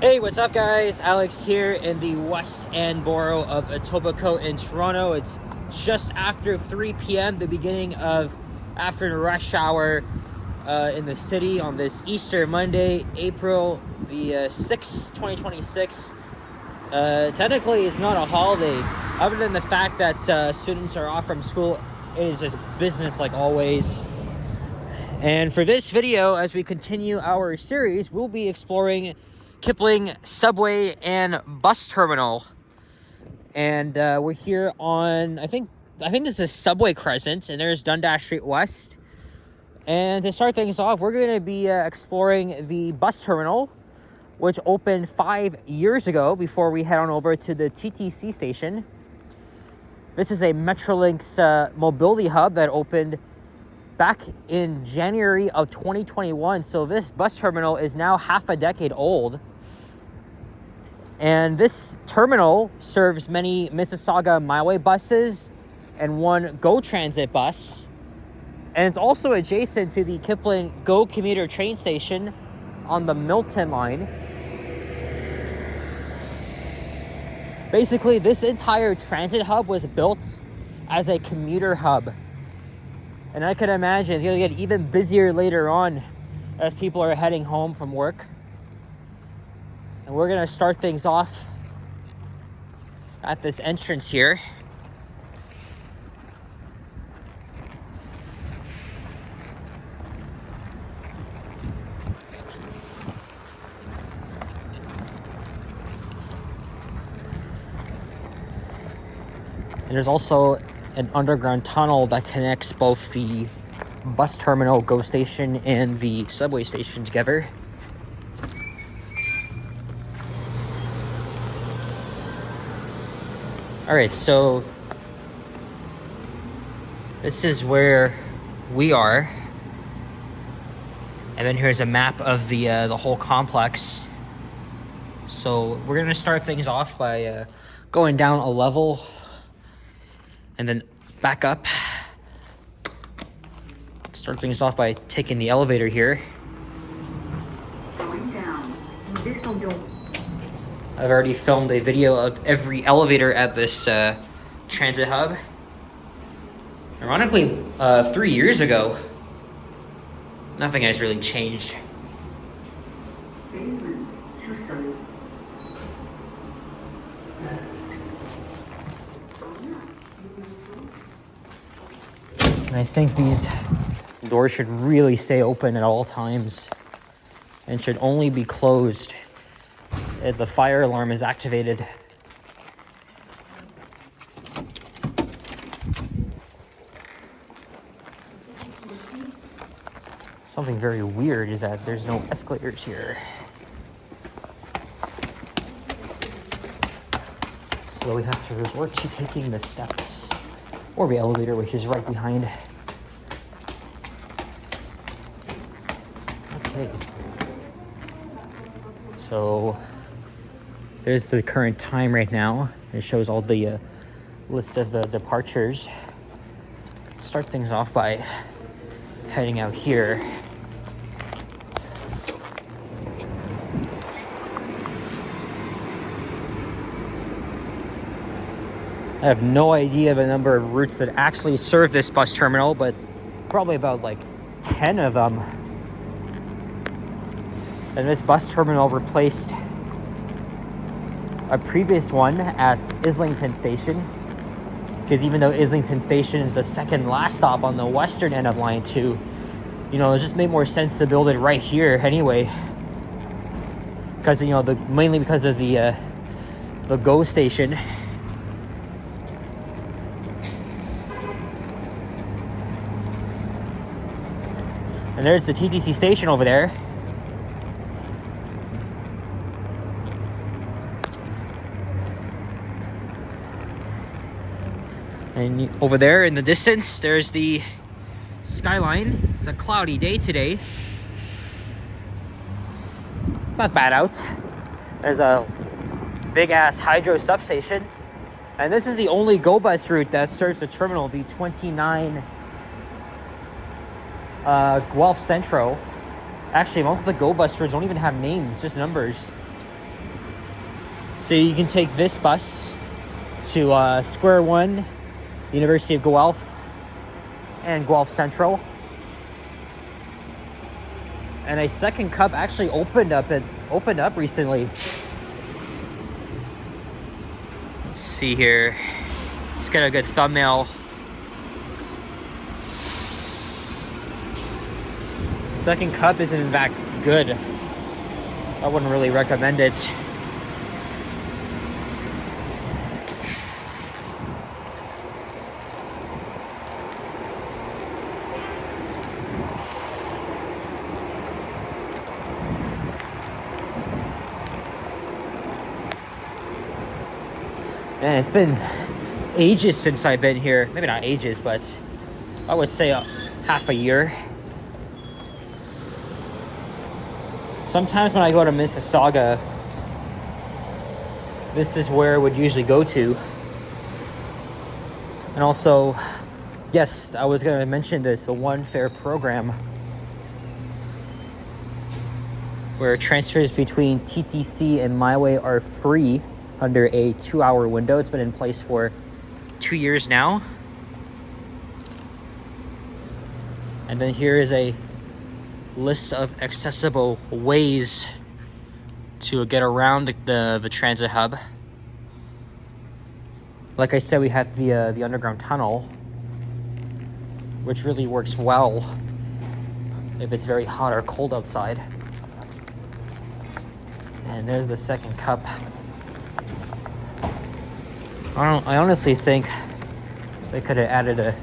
Hey, what's up guys? Alex here in the West End borough of Etobicoke in Toronto. It's just after 3 p.m, the beginning of afternoon rush hour in the city on this Easter Monday, April the 6th, 2026. Technically, it's not a holiday, other than the fact that students are off from school. It is just business like always. And for this video, as we continue our series, we'll be exploring Kipling subway and bus terminal. And we're here on, I think this is Subway Crescent, and there's Dundas Street West. And to start things off, we're going to be exploring the bus terminal, which opened 5 years ago before we head on over to the TTC station. This is a Metrolinx mobility hub that opened back in January of 2021. So this bus terminal is now half a decade old. And this terminal serves many Mississauga MiWay buses and one GO Transit bus. And it's also adjacent to the Kipling GO commuter train station on the Milton line. Basically, this entire transit hub was built as a commuter hub. And I can imagine it's going to get even busier later on as people are heading home from work. And we're going to start things off at this entrance here. And there's also an underground tunnel that connects both the bus terminal, GO station, and the subway station together. All right, so this is where we are, and then here's a map of the whole complex. So we're gonna start things off by going down a level and then back up. Start things off by taking the elevator here. Going down. This will go. I've already filmed a video of every elevator at this transit hub. Ironically, 3 years ago, nothing has really changed. Basement 2-story. And I think these doors should really stay open at all times and should only be closed if the fire alarm is activated. Something very weird is that there's no escalators here. So we have to resort to taking the steps or the elevator, which is right behind. Okay. So there's the current time right now. It shows all the list of the departures. Let's start things off by heading out here. I have no idea the number of routes that actually serve this bus terminal, but probably about like 10 of them. And this bus terminal replaced a previous one at Islington Station, because even though Islington Station is the second last stop on the western end of Line 2, you know, it just made more sense to build it right here anyway. Because, you know, mainly because of the GO station. And there's the TTC station over there. And over there in the distance, there's the skyline. It's a cloudy day today. It's not bad out. There's a big ass hydro substation. And this is the only GO bus route that serves the terminal, the 29 Guelph Centro. Actually, most of the GO bus routes don't even have names, just numbers. So you can take this bus to Square One, University of Guelph, and Guelph Central. And a second cup actually opened up recently. Let's see here. Let's get a good thumbnail. Second cup isn't in fact good. I wouldn't really recommend it. Man, it's been ages since I've been here. Maybe not ages, but I would say half a year. Sometimes when I go to Mississauga, this is where I would usually go to. And also, yes, I was going to mention this, the One Fare program, where transfers between TTC and MiWay are free under a 2-hour window. It's been in place for 2 years now. And then here is a list of accessible ways to get around the transit hub. Like I said, we have the underground tunnel, which really works well if it's very hot or cold outside. And there's the second cup. I honestly think they could have added a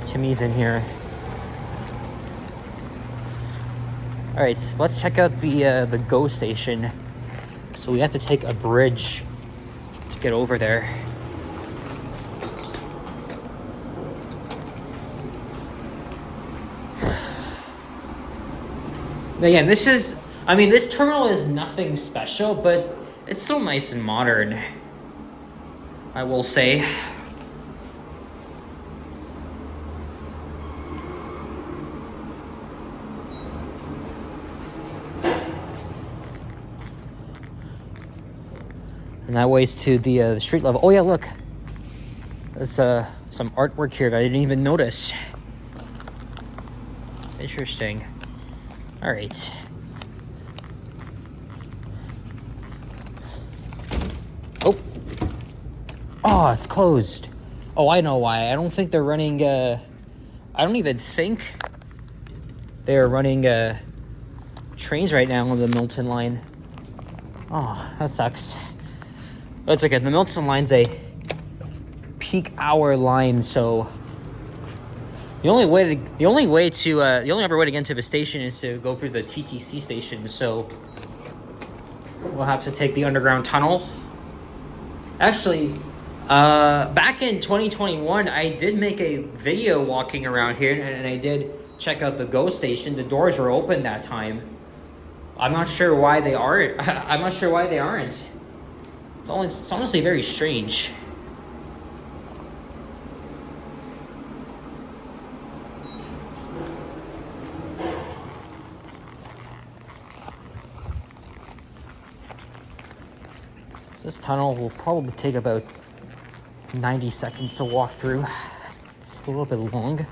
Timmy's in here. All right, let's check out the GO station. So we have to take a bridge to get over there. Again, this terminal is nothing special, but it's still nice and modern, I will say. And that ways to the street level. Oh yeah, look. There's some artwork here that I didn't even notice. Interesting. All right. Oh, it's closed. Oh, I know why. I don't think they're running, I don't even think they're running, trains right now on the Milton line. Oh, that sucks. But it's okay. The Milton line's a peak hour line, so the only other way to get into the station is to go through the TTC station, so we'll have to take the underground tunnel. Actually, back in 2021, I did make a video walking around here, and I did check out the GO station. The doors were open that time. I'm not sure why they aren't. It's honestly very strange. So this tunnel will probably take about 90 seconds to walk through. It's a little bit long.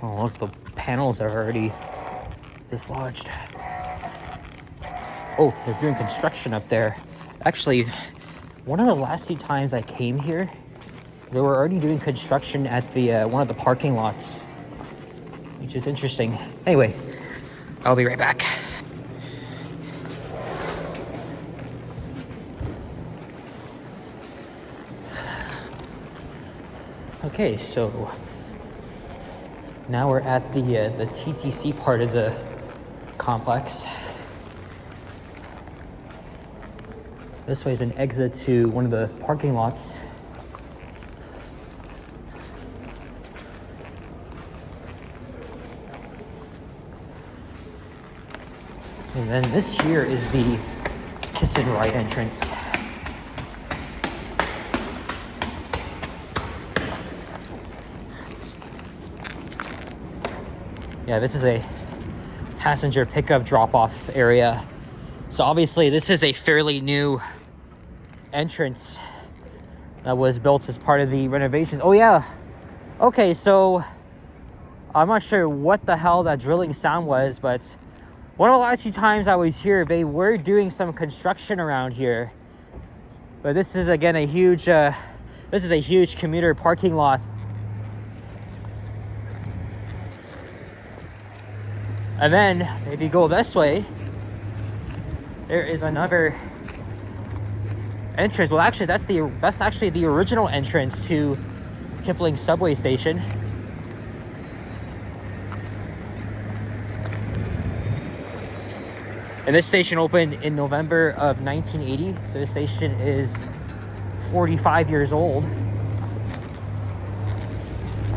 Oh, look, the panels are already dislodged. Oh, they're doing construction up there. Actually, one of the last few times I came here, they were already doing construction at the one of the parking lots, which is interesting. Anyway, I'll be right back. Okay, so now we're at the TTC part of the complex. This way is an exit to one of the parking lots. And then this here is the kiss and ride entrance. Yeah, this is a passenger pickup drop-off area. So obviously this is a fairly new entrance that was built as part of the renovations. Oh yeah. Okay, so I'm not sure what the hell that drilling sound was, but one of the last few times I was here, they were doing some construction around here. But this is again a huge commuter parking lot. And then if you go this way, there is another entrance. Well, actually, that's actually the original entrance to Kipling subway station. And this station opened in November of 1980. So this station is 45 years old.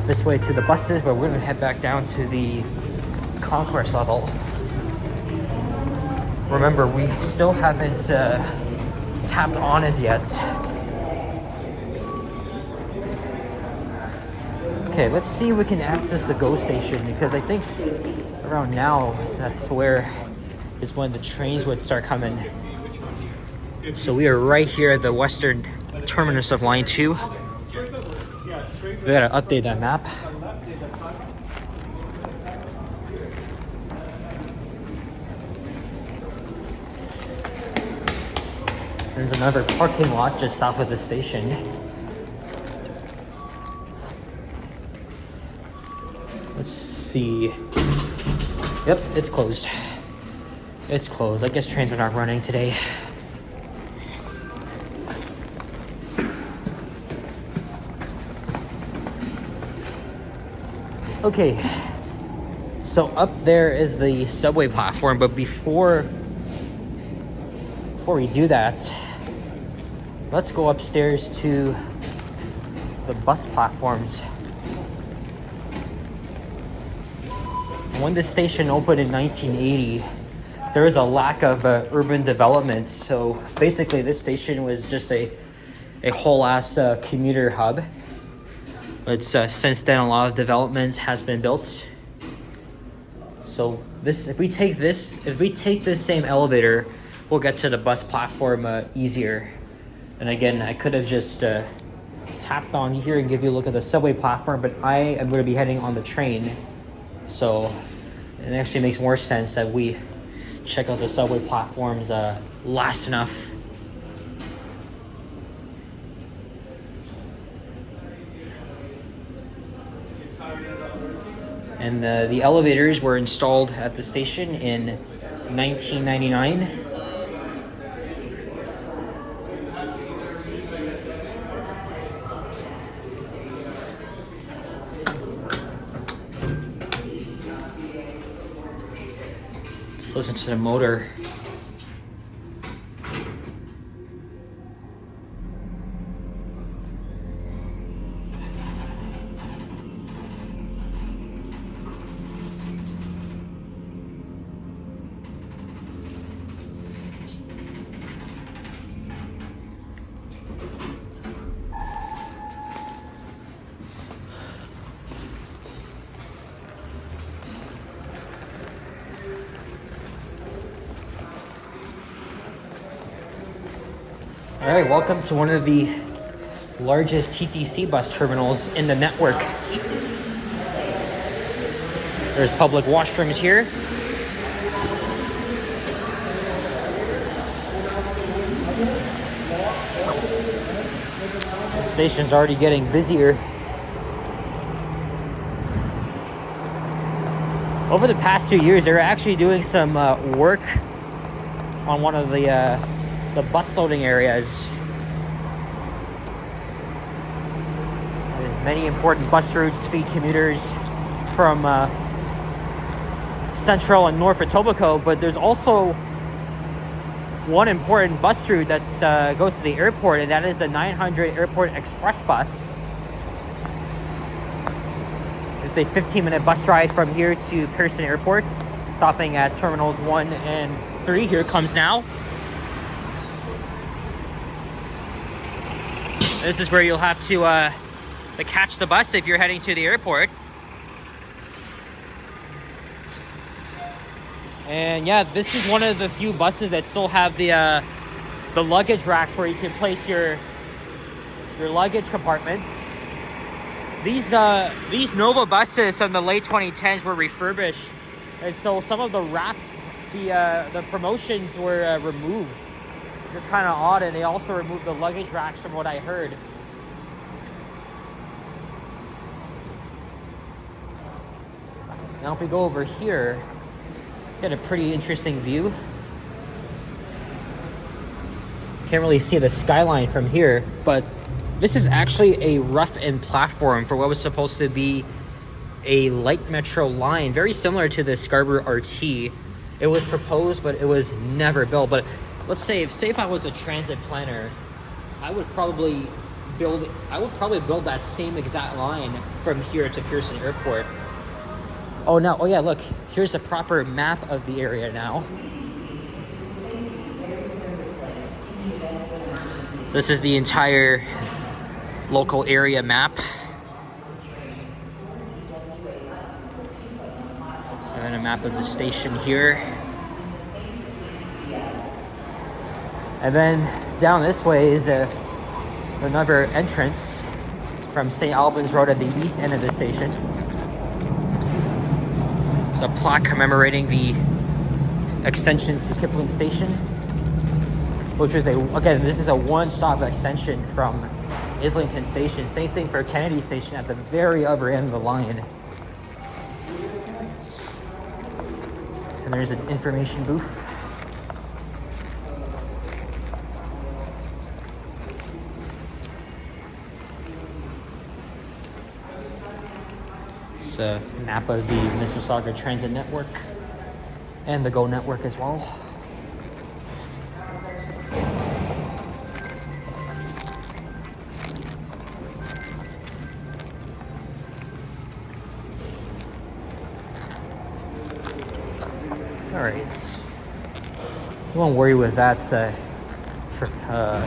This way to the buses, but we're gonna head back down to the concourse level. Remember, we still haven't tapped on as yet. Okay, let's see if we can access the GO station, because I think around now is when the trains would start coming. So we are right here at the western terminus of line 2. We gotta update that map. There's another parking lot just south of the station. Let's see. Yep, it's closed. It's closed. I guess trains are not running today. Okay, so up there is the subway platform, but before we do that, let's go upstairs to the bus platforms. When this station opened in 1980, there was a lack of urban development. So basically this station was just a whole ass commuter hub. But since then a lot of developments has been built. So if we take this same elevator, we'll get to the bus platform easier. And again, I could have just tapped on here and give you a look at the subway platform, but I am going to be heading on the train. So it actually makes more sense that we check out the subway platforms last enough. And the elevators were installed at the station in 1999. Let's listen to the motor. All right, welcome to one of the largest TTC bus terminals in the network. There's public washrooms here. The station's already getting busier. Over the past 2 years, they're actually doing some work on one of the bus loading areas. Many important bus routes feed commuters from Central and North Etobicoke, but there's also one important bus route that goes to the airport, and that is the 900 Airport Express bus. It's a 15-minute bus ride from here to Pearson Airport, stopping at terminals 1 and 3. Here it comes now. This is where you'll have to catch the bus if you're heading to the airport. And yeah, this is one of the few buses that still have the luggage racks where you can place your luggage compartments. These Nova buses from the late 2010s were refurbished, and so some of the wraps, the promotions were removed, which is kind of odd. And they also removed the luggage racks, from what I heard. Now, if we go over here, get a pretty interesting view. Can't really see the skyline from here, but this is actually a rough-end platform for what was supposed to be a light metro line, very similar to the Scarborough RT. It was proposed, but it was never built. But let's say if I was a transit planner, I would probably build that same exact line from here to Pearson Airport. Oh yeah, look, here's a proper map of the area now. So this is the entire local area map. And a map of the station here. And then down this way is another entrance from St. Albans Road at the east end of the station. It's a plaque commemorating the extension to Kipling Station, which is this is a one-stop extension from Islington Station. Same thing for Kennedy Station at the very other end of the line. And there's an information booth. It's a map of the Mississauga Transit Network and the GO network as well. Alright, you won't worry with that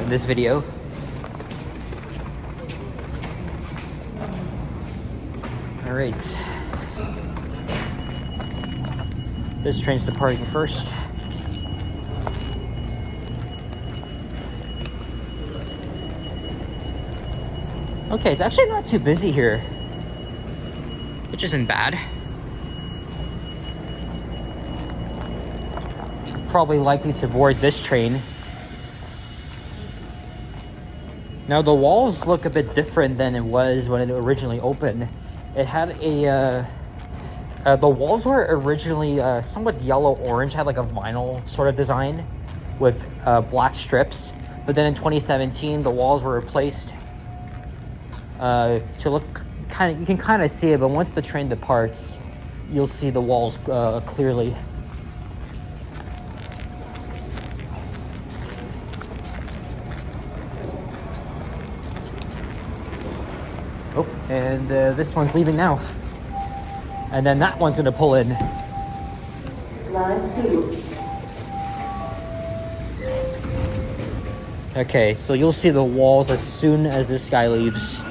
in this video. Alright, this train's departing first. Okay, it's actually not too busy here, which isn't bad. Probably likely to board this train. Now the walls look a bit different than it was when it originally opened. It had the walls were originally somewhat yellow-orange, had like a vinyl sort of design with black strips. But then in 2017, the walls were replaced to look you can kind of see it, but once the train departs, you'll see the walls clearly. Oh, and this one's leaving now. And then that one's gonna pull in. Okay, so you'll see the walls as soon as this guy leaves.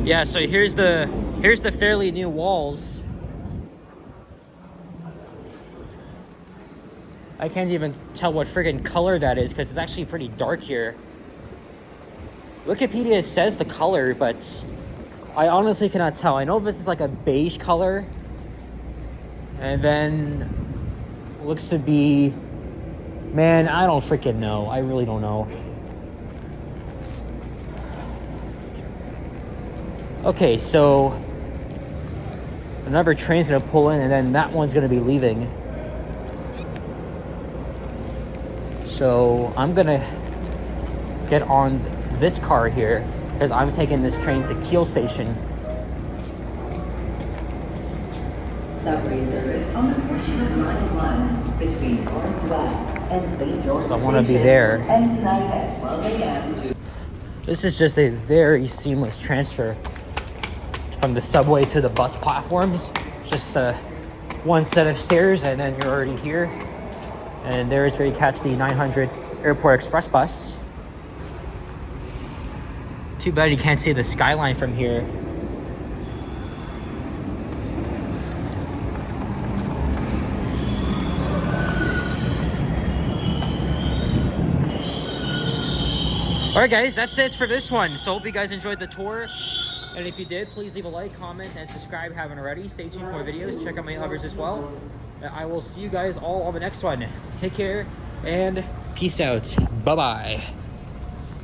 Yeah, so here's the fairly new walls. I can't even tell what friggin' color that is because it's actually pretty dark here. Wikipedia says the color, but I honestly cannot tell. I know this is like a beige color, and then looks to be, man, I don't freaking know. I really don't know. Okay, so another train's gonna pull in, and then that one's gonna be leaving. So I'm gonna get on this car here because I'm taking this train to Kiel Station. Subway service on the portion of Line 1 between Northwest and St. George. So I want to be there. And tonight at 12 a.m. This is just a very seamless transfer from the subway to the bus platforms. Just one set of stairs and then you're already here. And there is where you catch the 900 Airport Express bus. Too bad you can't see the skyline from here. Alright guys, that's it for this one. So hope you guys enjoyed the tour. And if you did, please leave a like, comment, and subscribe if you haven't already. Stay tuned for more videos. Check out my others as well. I will see you guys all on the next one. Take care and peace out. Bye-bye.